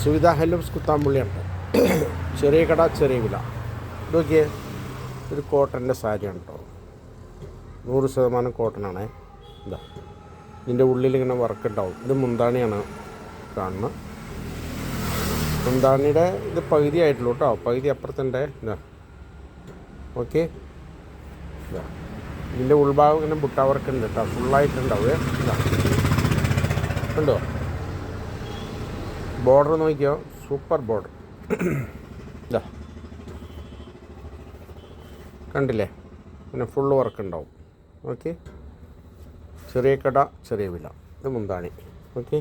സുവിധ ഹെലൂംസ് കുത്താമ്പുള്ളിയുണ്ട്. ചെറിയ കട ചെറിയ വില. ഇതൊക്കെ ഒരു കോട്ടൻ്റെ സാരിയാണ് കേട്ടോ. 100% കോട്ടനാണേ. ഇതാ ഇതിൻ്റെ ഉള്ളിലിങ്ങനെ വർക്ക് ഉണ്ടാവും. ഇത് മുന്താണിയാണ് കാണുന്നത്. മുന്താണിയുടെ ഇത് പകുതി ആയിട്ടുള്ളൂ കേട്ടോ. പകുതി അപ്പുറത്തുണ്ട്. ഇതാ ഓക്കെ. ഇതാ ഇതിൻ്റെ ഉൾഭാഗം ഇങ്ങനെ ബുട്ട വർക്ക് ഉണ്ട് കേട്ടോ. ഫുള്ളായിട്ടുണ്ടാവേ. ഇതാ കണ്ടോ ബോർഡർ നോക്കിയോ, സൂപ്പർ ബോർഡർ. ഇതാ കണ്ടില്ലേ, പിന്നെ ഫുള്ള് വർക്ക് ഉണ്ടാവും. ഓക്കെ. ചെറിയ കട ചെറിയ വില. ഇത് മുന്താണി. ഓക്കെ.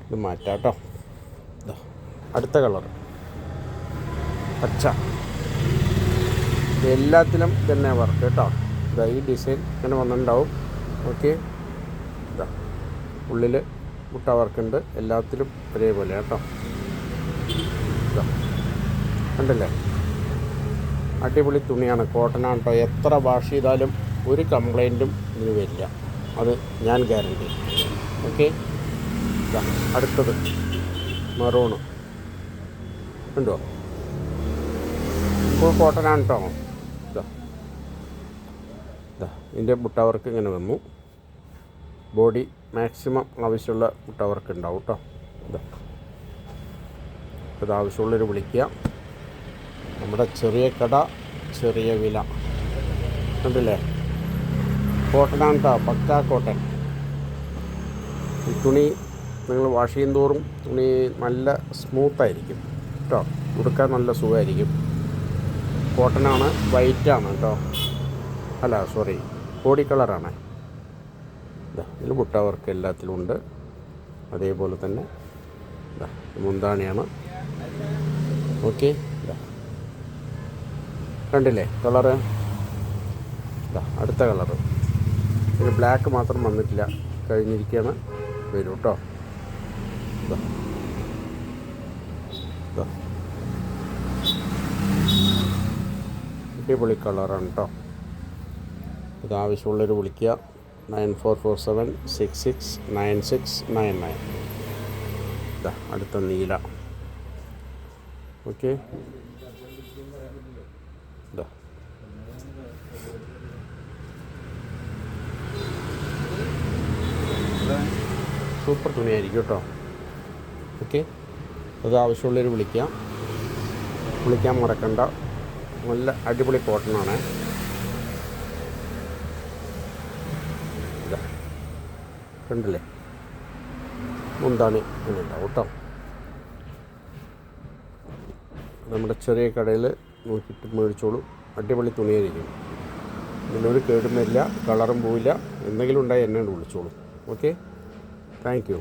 ഇത് മാറ്റാം കേട്ടോ. ഇതാ അടുത്ത കളർ പച്ച. എല്ലാത്തിലും തന്നെ വർക്ക് കേട്ടോ. ഇതാ ഈ ഡിസൈൻ ഇങ്ങനെ വന്നിട്ടുണ്ടാവും. ഓക്കെ. ഇതാ ഉള്ളിൽ മുട്ട വർക്കുണ്ട്. എല്ലാത്തിലും ഒരേപോലെ കേട്ടോ. ഇതാ കണ്ടില്ലേ, അടിപൊളി തുണിയാണ്. കോട്ടനാണ് കേട്ടോ. എത്ര വാഷ് ചെയ്താലും ഒരു കംപ്ലൈൻറ്റും ഇതിന് വരില്ല. അത് ഞാൻ ഗ്യാരണ്ടി. ഓക്കെ. ഇതാ അടുത്തത് മെറൂണ് ഉണ്ടോ. ഫുൾ കോട്ടനാണ് കേട്ടോ. ഇതാ ഇതാ ഇതിൻ്റെ മുട്ട വർക്ക് ഇങ്ങനെ വന്നു. ബോഡി മാക്സിമം ആവശ്യമുള്ള മുട്ട വർക്ക് ഉണ്ടാവും കേട്ടോ. ഇതാ ഇത് ആവശ്യമുള്ളൊരു വിളിക്കുക. നമ്മുടെ ചെറിയ കട ചെറിയ വില. കണ്ടില്ലേ, കോട്ടനാണ് കേട്ടോ. പക്കാ കോട്ടൺ. ഈ തുണി നിങ്ങൾ വാഷ് ചെയ്യും തോറും തുണി നല്ല സ്മൂത്തായിരിക്കും കേട്ടോ. ഉടുക്കാൻ നല്ല സുഖമായിരിക്കും. കോട്ടനാണ്, വൈറ്റാണ് കേട്ടോ. അല്ല സോറി, ബോഡി കളറാണ്. ഇതാ ഇതിൽ മുട്ട വർക്ക് എല്ലാത്തിലും ഉണ്ട്. അതേപോലെ തന്നെ ഇതാ മുന്താണിയാണ്. ഓക്കെ. ഇതാ കണ്ടില്ലേ കളറ്. ഇതാ അടുത്ത കളറ്. ഇത് ബ്ലാക്ക് മാത്രം വന്നിട്ടില്ല, കഴിഞ്ഞിരിക്കുകയാണ്. വരും കേട്ടോ. ഇതാ ഇതാ അടിപൊളി കളറാണ് കേട്ടോ. ഇത് ആവശ്യമുള്ളൊരു വിളിക്കുക. 9447669699. ഇതാ അടുത്ത നീല. ഓക്കെ. ഇതാ സൂപ്പർ തുണിയായിരിക്കും കേട്ടോ. ഓക്കെ. അത് ആവശ്യമുള്ളൊരു വിളിക്കാൻ മറക്കണ്ട. നല്ല അടിപൊളി കോട്ടനാണ്. ഇതാ കണ്ടില്ലേ, മുന്താണി ഇങ്ങനെ ഉണ്ടാവും കേട്ടോ. നമ്മുടെ ചെറിയ കടയിൽ നോക്കിയിട്ട് മേടിച്ചോളൂ. അടിപൊളി തുണിയായിരിക്കും. ഇതിലൊരു കേടും വരില്ല, കളറും പോവില്ല. എന്തെങ്കിലും ഉണ്ടായി എന്നെ വിളിച്ചോളൂ. ഓക്കെ. Thank you.